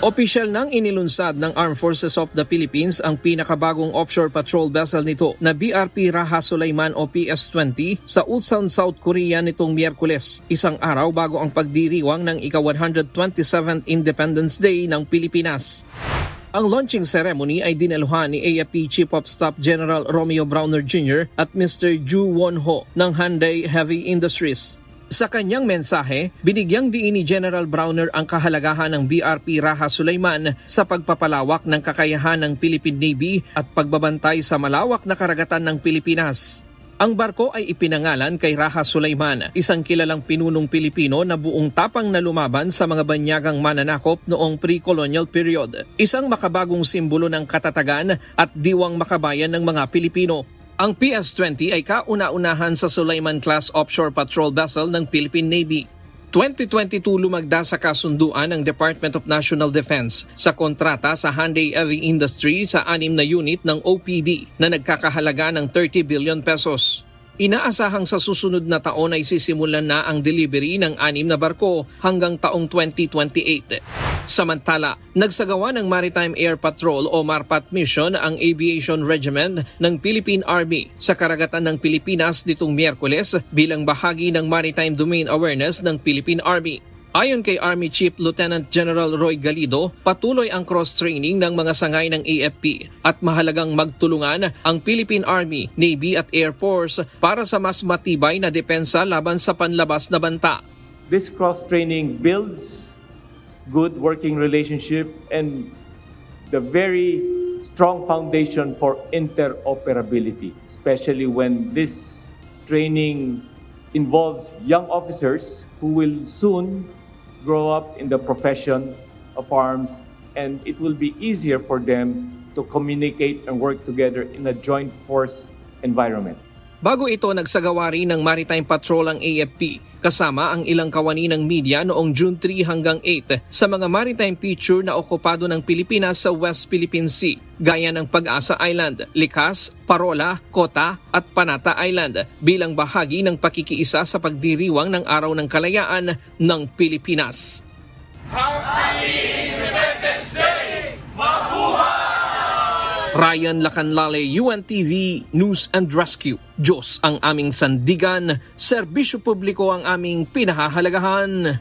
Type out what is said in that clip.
Opisyal nang inilunsad ng Armed Forces of the Philippines ang pinakabagong offshore patrol vessel nito na BRP Raha Sulaiman o PS-20 sa Ulsan, South Korea nitong Miyerkules, isang araw bago ang pagdiriwang ng ika-127th Independence Day ng Pilipinas. Ang launching ceremony ay dinaluhan ni AFP Chief of Staff General Romeo Browner Jr. at Mr. Ju Won-ho ng Hyundai Heavy Industries. Sa kanyang mensahe, binigyang diin ni General Browner ang kahalagahan ng BRP Raha Sulaiman sa pagpapalawak ng kakayahan ng Philippine Navy at pagbabantay sa malawak na karagatan ng Pilipinas. Ang barko ay ipinangalan kay Raha Sulaiman, isang kilalang pinunong Pilipino na buong tapang na lumaban sa mga banyagang mananakop noong pre-colonial period. Isang makabagong simbolo ng katatagan at diwang makabayan ng mga Pilipino. Ang PS-20 ay kauna-unahan sa Sulaiman-class offshore patrol vessel ng Philippine Navy. 2022 lumagda sa kasunduan ng Department of National Defense sa kontrata sa Hyundai Heavy Industry sa 6 na unit ng OPD na nagkakahalaga ng 30 billion pesos. Inaasahang sa susunod na taon ay sisimulan na ang delivery ng 6 na barko hanggang taong 2028. Samantala, nagsagawa ng Maritime Air Patrol o MARPAT mission ang Aviation Regiment ng Philippine Army sa karagatan ng Pilipinas nitong Miyerkules bilang bahagi ng Maritime Domain Awareness ng Philippine Army. Ayon kay Army Chief Lieutenant General Roy Galido, patuloy ang cross-training ng mga sangay ng AFP at mahalagang magtulungan ang Philippine Army, Navy at Air Force para sa mas matibay na depensa laban sa panlabas na banta. This cross-training builds good working relationship and the very strong foundation for interoperability, especially when this training involves young officers who will soon grow up in the profession of arms, and it will be easier for them to communicate and work together in a joint force environment. Bago ito, nagsagawa rin ng Maritime Patrol ang AFP, kasama ang ilang kawani ng media noong June 3 hanggang 8 sa mga maritime feature na okupado ng Pilipinas sa West Philippine Sea, gaya ng Pag-asa Island, Likas, Parola, Kota at Panata Island bilang bahagi ng pakikiisa sa pagdiriwang ng Araw ng Kalayaan ng Pilipinas. Happy Independence Day! Mabuhay! Ryan Lacanlale, UNTV News and Rescue. Diyos ang aming sandigan, serbisyo publiko ang aming pinahahalagahan.